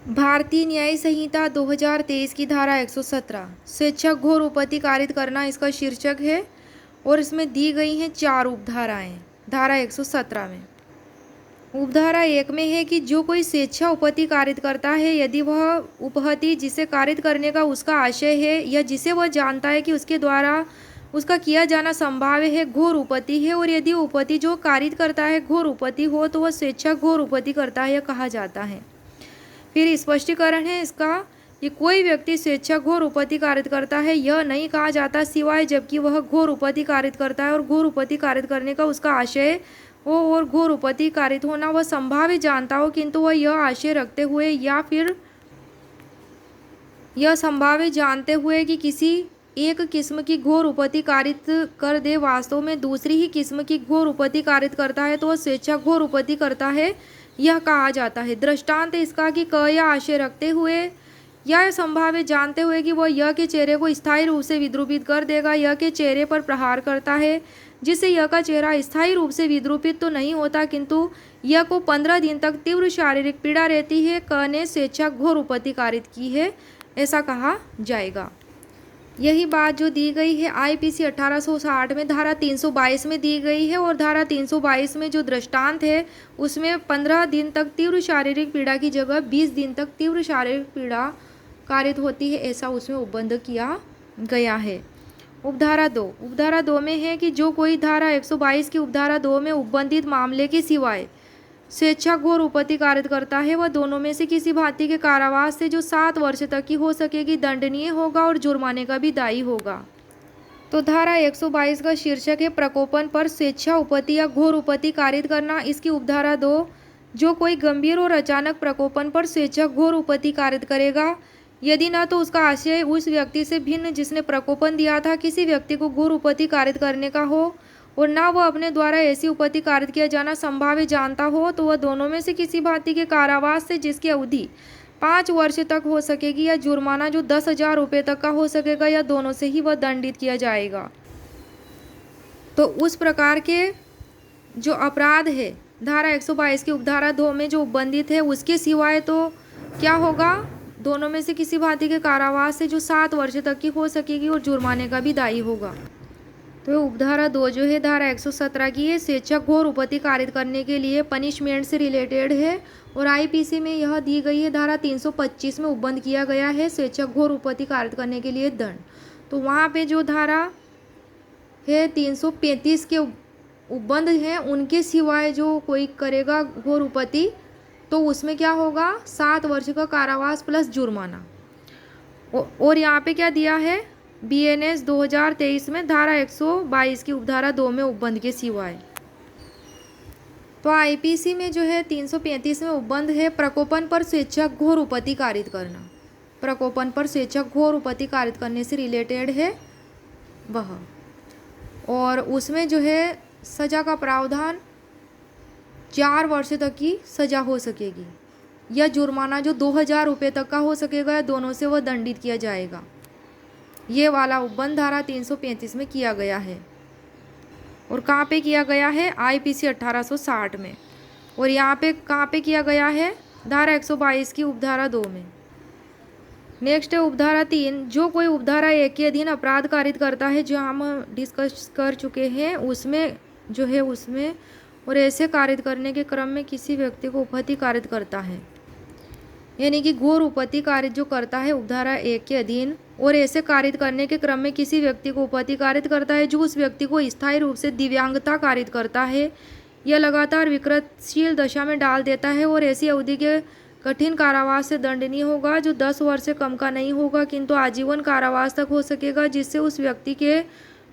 भारतीय न्याय संहिता 2023 की धारा 117 स्वेच्छा घोर उपपत्ति कारित करना इसका शीर्षक है और इसमें दी गई हैं 4 उपधाराएं। धारा 117 में उपधारा 1 में है कि जो कोई स्वेच्छा उपपत्ति कारित करता है, यदि वह उपहति जिसे कारित करने का उसका आशय है या जिसे वह जानता है कि उसके द्वारा उसका किया जाना संभाव्य है, घोर उपपत्ति है, और यदि उपपत्ति जो कारित करता है घोर उपपत्ति हो तो वह स्वेच्छा घोर उपपत्ति करता है, यह कहा जाता है। फिर स्पष्टीकरण है इसका कि कोई व्यक्ति स्वेच्छा घोर उपपत्ति कारित करता है यह नहीं कहा जाता, सिवाय जबकि वह घोर उपपत्ति कारित करता है और घोर उपपत्ति कारित करने का उसका आशय हो और घोर उपपत्ति कारित होना वह संभाव्य जानता हो, किंतु वह यह आशय रखते हुए या फिर यह संभाव्य जानते हुए कि किसी एक किस्म की घोर उपपत्ति कारित कर दे, वास्तव में दूसरी ही किस्म की घोर उपपत्ति कारित करता है, तो वह स्वेच्छा घोर उपपत्ति करता है, यह कहा जाता है। दृष्टांत इसका कि क या आशय रखते हुए या संभाव्य जानते हुए कि वह यह के चेहरे को स्थायी रूप से विद्रूपित कर देगा, यह के चेहरे पर प्रहार करता है, जिससे यह का चेहरा स्थायी रूप से विद्रूपित तो नहीं होता, किंतु यह को 15 दिन तक तीव्र शारीरिक पीड़ा रहती है। क ने स्वेच्छा घोर उपपत्ति कारित की है, ऐसा कहा जाएगा। यही बात जो दी गई है आईपीसी 1860 में धारा 322 में दी गई है, और धारा 322 में जो दृष्टांत है उसमें 15 दिन तक तीव्र शारीरिक पीड़ा की जगह 20 दिन तक तीव्र शारीरिक पीड़ा कारित होती है, ऐसा उसमें उपबंध किया गया है। उपधारा 2 में है कि जो कोई धारा 122 की उपधारा 2 में उपबंधित मामले के सिवाय स्वेच्छा घोर उपपत्ति कारित करता है, वह दोनों में से किसी भांति के कारावास से जो 7 वर्ष तक की हो सकेगी दंडनीय होगा और जुर्माने का भी दायी होगा। तो धारा 122 का शीर्षक है प्रकोपन पर स्वेच्छा उपपत्ति या घोर उपपत्ति कारित करना। इसकी उपधारा 2 जो कोई गंभीर और अचानक प्रकोपन पर स्वेच्छा घोर उपपत्ति कारित करेगा, यदि न तो उसका आशय उस व्यक्ति से भिन्न जिसने प्रकोपन दिया था किसी व्यक्ति को घोर उपपत्ति कारित करने का हो, और ना वह अपने द्वारा ऐसी उपपत्ति कारित किया जाना संभाव्य जानता हो, तो वह दोनों में से किसी भांति के कारावास से जिसकी अवधि 5 वर्ष तक हो सकेगी या जुर्माना जो 10,000 रुपये तक का हो सकेगा, या दोनों से ही वह दंडित किया जाएगा। तो उस प्रकार के जो अपराध है धारा 122 की उपधारा 2 में जो उपबंधित है उसके सिवाय तो क्या होगा, दोनों में से किसी भांति के कारावास से जो 7 वर्ष तक की हो सकेगी और जुर्माने का भी दायी होगा। तो उपधारा 2 जो है धारा 117 की है, स्वेच्छा घोर उपपत्ति कारित करने के लिए पनिशमेंट से रिलेटेड है, और आईपीसी में यह दी गई है धारा 325 में उपबंध किया गया है स्वेच्छा घोर उपपत्ति कारित करने के लिए दंड। तो वहाँ पे जो धारा है 335 के उपबंध हैं, उनके सिवाय जो कोई करेगा घोर उपपत्ति तो उसमें क्या होगा, 7 वर्ष का कारावास प्लस जुर्माना। और यहाँ पे क्या दिया है बीएनएस 2023 में धारा 122 की उपधारा 2 में उपबंध के सिवाय। तो आईपीसी में जो है 335 में उपबंध है प्रकोपन पर स्वेच्छा घोर उपपत्ति कारित करना। प्रकोपन पर स्वेच्छा घोर उपपत्ति कारित करने से रिलेटेड है वह, और उसमें जो है सजा का प्रावधान 4 वर्ष तक की सजा हो सकेगी, या जुर्माना जो 2,000 रुपये तक का हो सकेगा, या दोनों से वह दंडित किया जाएगा। ये वाला उपबंध धारा 335 में किया गया है, और कहाँ पे किया गया है आईपीसी 1860 में, और यहाँ पे कहाँ पे किया गया है धारा 122 की उपधारा 2 में। नेक्स्ट है उपधारा 3 जो कोई उपधारा 1 के अधीन अपराध कारित करता है, जो हम डिस्कस कर चुके हैं उसमें जो है उसमें, और ऐसे कारित करने के क्रम में किसी व्यक्ति को उपहति कारित करता है, यानी कि घोर उपपत्ति कारित जो करता है उपधारा 1 के अधीन, और ऐसे कारित करने के क्रम में किसी व्यक्ति को उपपत्ति कारित करता है जो उस व्यक्ति को स्थायी रूप से दिव्यांगता कारित करता है या लगातार विकृतशील दशा में डाल देता है, और ऐसी अवधि के कठिन कारावास से दंडनीय होगा जो 10 वर्ष से कम का नहीं होगा, किंतु आजीवन कारावास तक हो सकेगा, जिससे उस व्यक्ति के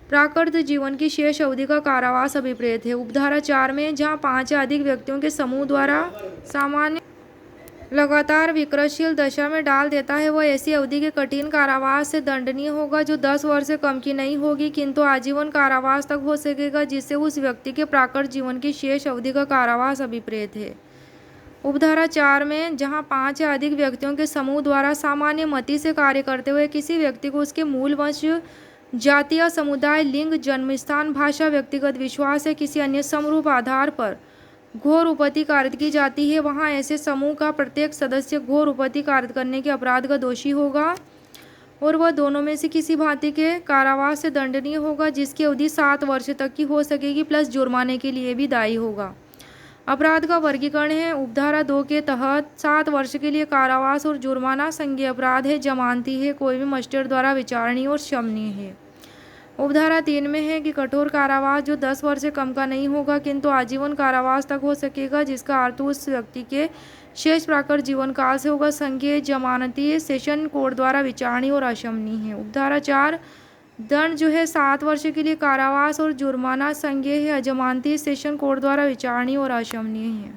प्राकृत जीवन की शेष अवधि का कारावास अभिप्रेत है। उपधारा 4 में जहाँ 5 या अधिक व्यक्तियों के समूह द्वारा सामान्य लगातार विकृतशील दशा में डाल देता है, वह ऐसी अवधि के कठिन कारावास से दंडनीय होगा जो 10 वर्ष से कम की नहीं होगी, किंतु आजीवन कारावास तक हो सकेगा, जिससे उस व्यक्ति के प्राकृत जीवन की शेष अवधि का कारावास अभिप्रेत है। उपधारा 4 में जहां 5 या अधिक व्यक्तियों के समूह द्वारा सामान्य मति से कार्य करते हुए किसी व्यक्ति को उसके मूल वंश, जाति या समुदाय, लिंग, जन्मस्थान, भाषा, व्यक्तिगत विश्वास या किसी अन्य समरूप आधार पर घोर उपैती कारित की जाती है, वहाँ ऐसे समूह का प्रत्येक सदस्य घोर उपैती कारित करने के अपराध का दोषी होगा और वह दोनों में से किसी भांति के कारावास से दंडनीय होगा, जिसकी अवधि 7 वर्ष तक की हो सकेगी, प्लस जुर्माने के लिए भी दायी होगा। अपराध का वर्गीकरण है। उपधारा 2 के तहत 7 वर्ष के लिए कारावास और जुर्माना संज्ञेय अपराध है, जमानती है, कोई भी मजिस्ट्रेट द्वारा विचारणीय और क्षमनीय है। उपधारा 3 में है कि कठोर कारावास जो 10 वर्ष से कम का नहीं होगा, किंतु आजीवन कारावास तक हो सकेगा, जिसका अर्थ उस व्यक्ति के शेष प्राकृत जीवन काल से होगा। संज्ञेय जमानती सेशन कोर्ट द्वारा विचारणीय और अक्षमनीय है। उपधारा 4 दंड जो है 7 वर्ष के लिए कारावास और जुर्माना संज्ञेय है, जमानती सेशन कोर्ट द्वारा विचारणीय और अक्षमनीय है।